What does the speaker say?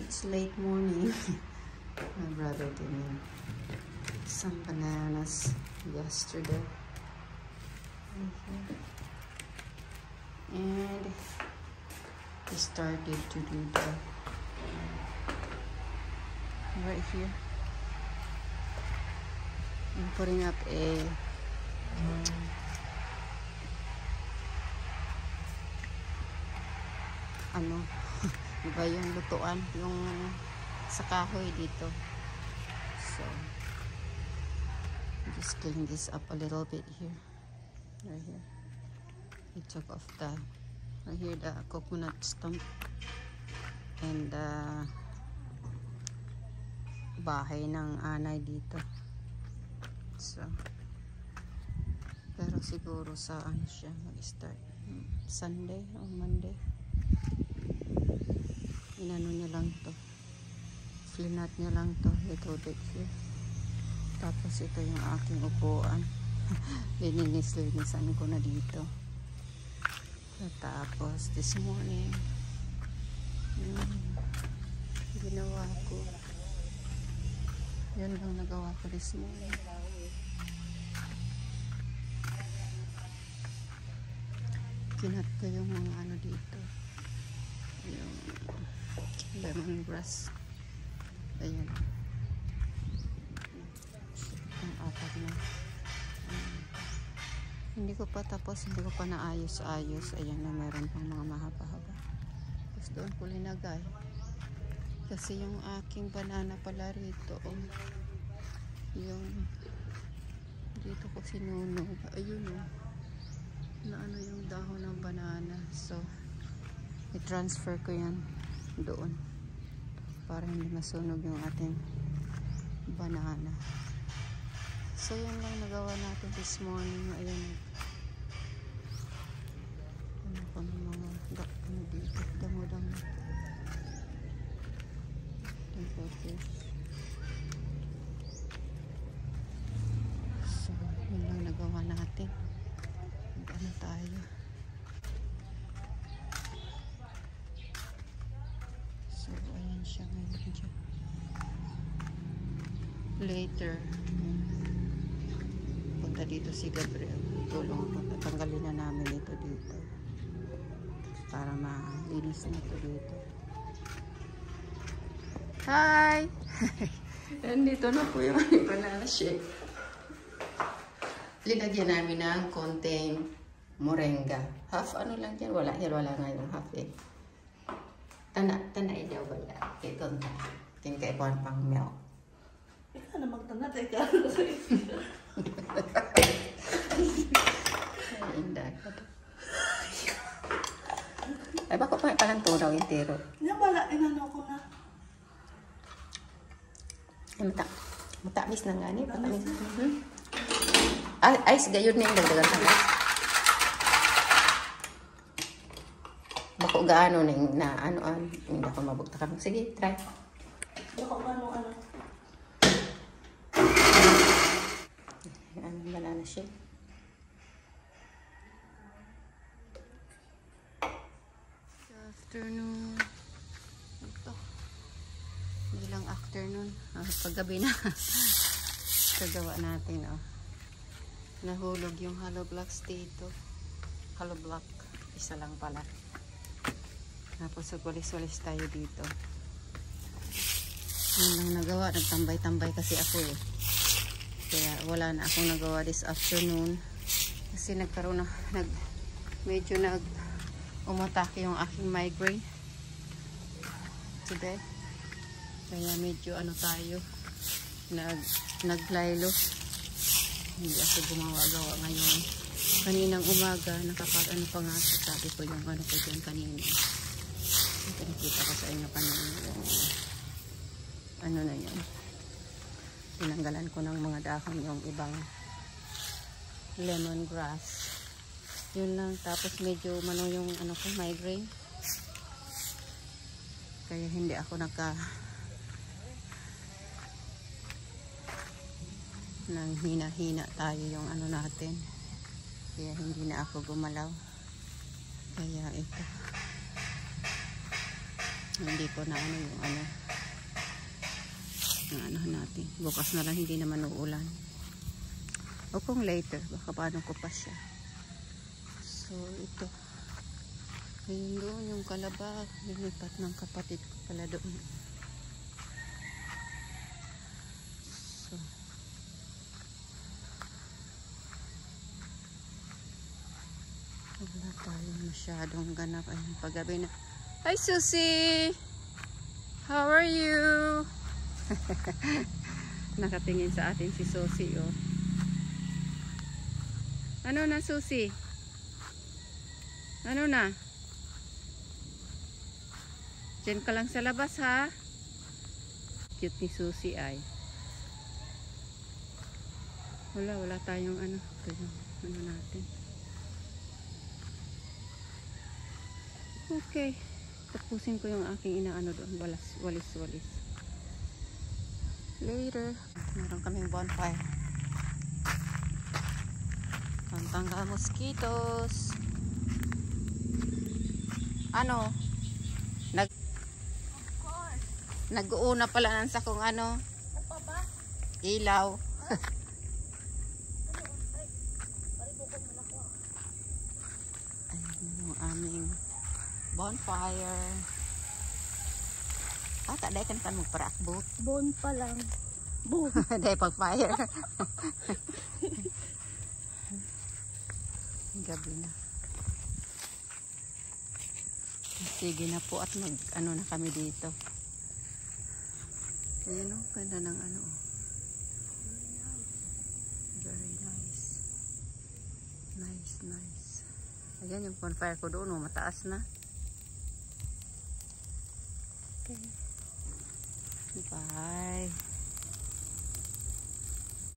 It's late morning. My brother gave me some bananas yesterday. And he started to do the right here. I'm putting up a iba yung lutuan, yung sa kahoy dito. So just clean this up a little bit here. Right here. He took off the right here the coconut stump and bahay ng anay dito. So pero siguro sa ano siya mag-start Sunday or Monday. Inano niya lang to, flinat niya lang to little bit here. Tapos ito yung aking upuan. Linisan ko na dito. Tapos this morning ginawa ko yan lang nagawa ko this morning. Kinat ko yung mga ano dito, yung lemongrass. Ayan, ang apat na. Hindi ko pa tapos, hindi ko pa naayos-ayos. Ayan na, meron pang mga mahaba-haba. Tapos doon ko linagay kasi yung aking banana pala rito, yung dito ko sinunog. Ayun na ano yung dahon ng banana. So i-transfer ko yan doon para hindi masunog yung ating banana. So yan lang nagawa natin this morning. Ayan, ano pa ng mga ano dito, damo-damo. So yan lang nagawa natin. Ano tayo, so ayan siya ngayon dyan. Later punta dito si Gabriel, tulong punta, tanggalin na namin ito dito para malinis na ito dito. Hi! Nandito na po yung banana shake. Linagyan namin ng konting moringa. Half ano lang dyan. Wala nga yung half eh. Tanay daw wala. Ito na. Kinkaipuan pang milk. Ikaw na magtanat. Ikaw ay bako pa palang tunaw yung tiro. Yan wala. Inano ko na. Matamis na nga ni. Matamis. Ay, sigayod na yung dagdagan sa gas. Bako gaano na ano-ano. Hindi ako mabuktakan. Sige, try. Bako gaano-ano. Ano banana shake. Good afternoon. Ito. Bilang afternoon. Paggabi na. Kagawa natin, nahulog yung hollow blocks dito. Hollow block. Isa lang pala. Tapos walis-walis tayo dito. Yun lang nagawa. Nagtambay-tambay kasi ako eh. Kaya wala na akong nagawa this afternoon. Kasi nagkaroon na, medyo umatake yung aking migraine today. Kaya medyo ano tayo, naglaylo. Hindi ako gumawa-gawa ngayon. Kaninang umaga, nakapag-ano pa nga, sabi ko yung ano ko dyan kanina. Nakita ko sa inyo kanina. Ano na yan. Tinanggalan ko ng mga dahon yung ibang lemongrass. Yun lang. Tapos medyo yung ano ko, migraine. Kaya hindi ako nang hina-hina tayo yung ano natin. Kaya hindi na ako gumalaw. Kaya ito. Hindi ko na ano yung ano. Na ano natin. Bukas na lang, hindi naman uulan. O kung later, baka paano ko pa siya. So, ito. Ayun doon, yung kalaba. Linipat ng kapatid ko pala doon. So, wala tayong masyadong ganap. Ayun, paggabi na. Hi, Susie! How are you? Nakatingin sa atin si Susie, oh. Ano na, Susie? Ano na? Diyan ka lang sa labas, ha? Cute ni Susie, ay. Wala tayong ano. Ito yung ano natin. Okay. Tapusin ko yung aking inaano doon. Walis. Later. Meron kaming bonfire. Pantanggal mosquitoes. Ano? Nag-uuna pala ng sakong ano? Ilaw. Ayan yung aming bonfire. Tak ada kan magparakbot. Bon pa lang. Bon. Dahil pag fire. Gabi na. Sige na po at mag ano na kami dito. Ayan o, ganda ng ano. Very nice. Nice. Ayan yung bonfire ko doon, mataas na. Okay. Bye.